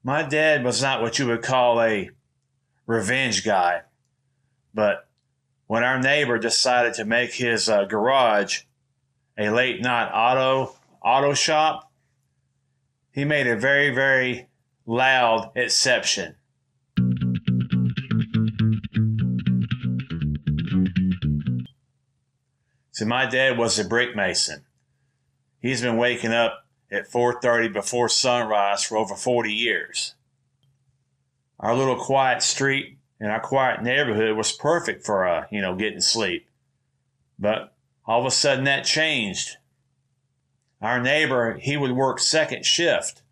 My dad was not what you would call a revenge guy, but when our neighbor decided to make his garage a late night auto shop, he made a very, very loud exception. So my dad was a brick mason. He's been waking up at 4:30 before sunrise for over 40 years. Our little quiet street and our quiet neighborhood was perfect for getting sleep. But all of a sudden that changed. Our neighbor, he would work second shift.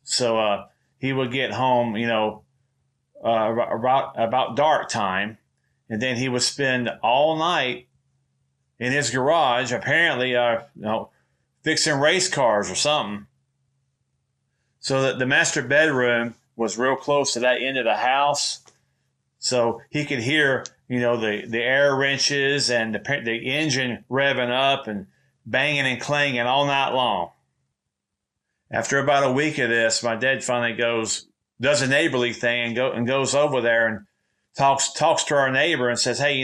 So he would get home, about dark time, and then he would spend all night in his garage, apparently, fixing race cars or something. So that the master bedroom was real close to that end of the house, so he could hear, the air wrenches and the engine revving up and banging and clanging all night long. After about a week of this, my dad finally does a neighborly thing and goes over there and talks to our neighbor and says, "Hey,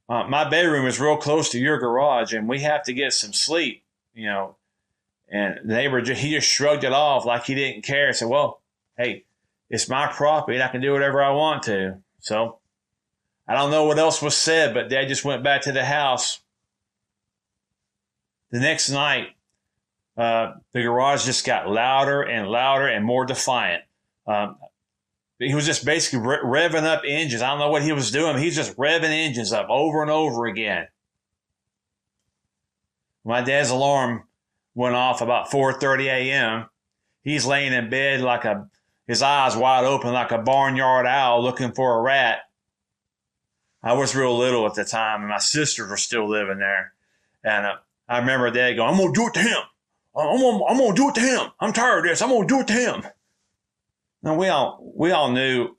my bedroom is real close to your garage, and we have to get some sleep." And the neighbor he just shrugged it off like he didn't care and said, "Well, hey, it's my property and I can do whatever I want to." So I don't know what else was said, but Dad just went back to the house. The next night, the garage just got louder and louder and more defiant. He was just basically revving up engines. I don't know what he was doing. He's just revving engines up over and over again. My dad's alarm went off about 4:30 a.m. He's laying in bed his eyes wide open like a barnyard owl looking for a rat. I was real little at the time, and my sisters were still living there. And I remember Dad going, "I'm going to do it to him. I'm going to do it to him. I'm tired of this. I'm going to do it to him." Now, we all knew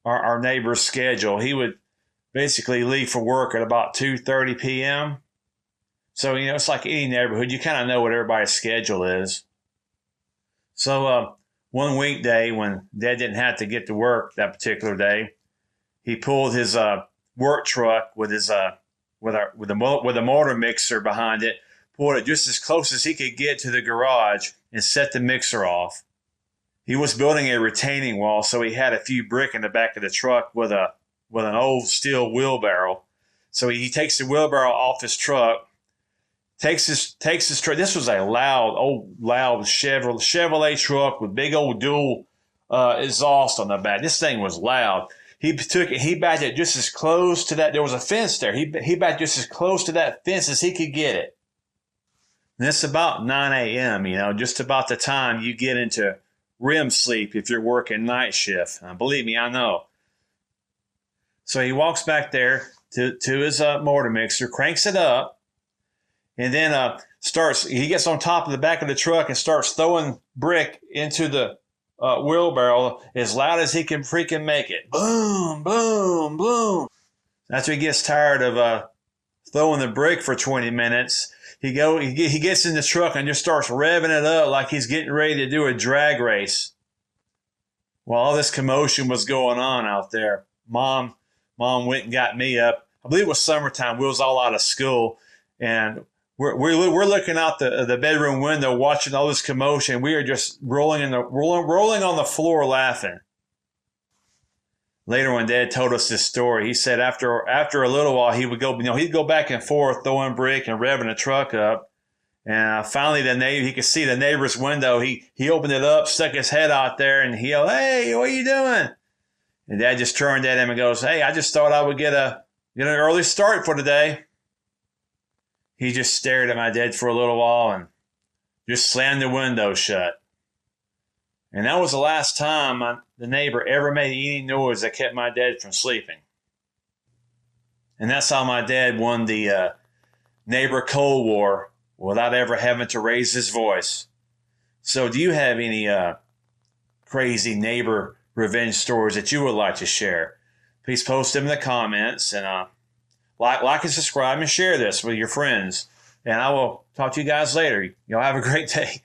our neighbor's schedule. He would basically leave for work at about 2:30 p.m. So, it's like any neighborhood. You kind of know what everybody's schedule is. So one weekday when Dad didn't have to get to work that particular day, he pulled his work truck with a motor mixer behind it, pulled it just as close as he could get to the garage and set the mixer off. He was building a retaining wall, so he had a few brick in the back of the truck with an old steel wheelbarrow. So he takes the wheelbarrow off his truck, takes his truck. This was a loud Chevrolet truck with big old dual exhaust on the back. This thing was loud. He took it. He backed it just as close to that. There was a fence there. He backed just as close to that fence as he could get it. And it's about 9 a.m. Just about the time you get into REM sleep if you're working night shift. Believe me, I know. So he walks back there to his motor mixer, cranks it up, and then he gets on top of the back of the truck and starts throwing brick into the wheelbarrow as loud as he can freaking make it. Boom, boom, boom. After he gets tired of throwing the brick for 20 minutes, he gets in the truck and just starts revving it up like he's getting ready to do a drag race. While all this commotion was going on out there, Mom went and got me up. I believe it was summertime. We was all out of school, and we're looking out the bedroom window, watching all this commotion. We are just rolling on the floor, laughing. Later, when Dad told us this story, he said after a little while he would go, he'd go back and forth throwing brick and revving the truck up, and finally he could see the neighbor's window. He opened it up, stuck his head out there, and he yelled, "Hey, what are you doing?" And Dad just turned at him and goes, "Hey, I just thought I would get an early start for today." He just stared at my dad for a little while and just slammed the window shut. And that was the last time the neighbor ever made any noise that kept my dad from sleeping. And that's how my dad won the neighbor Cold War without ever having to raise his voice. So do you have any crazy neighbor revenge stories that you would like to share? Please post them in the comments, and like and subscribe and share this with your friends. And I will talk to you guys later. Y'all have a great day.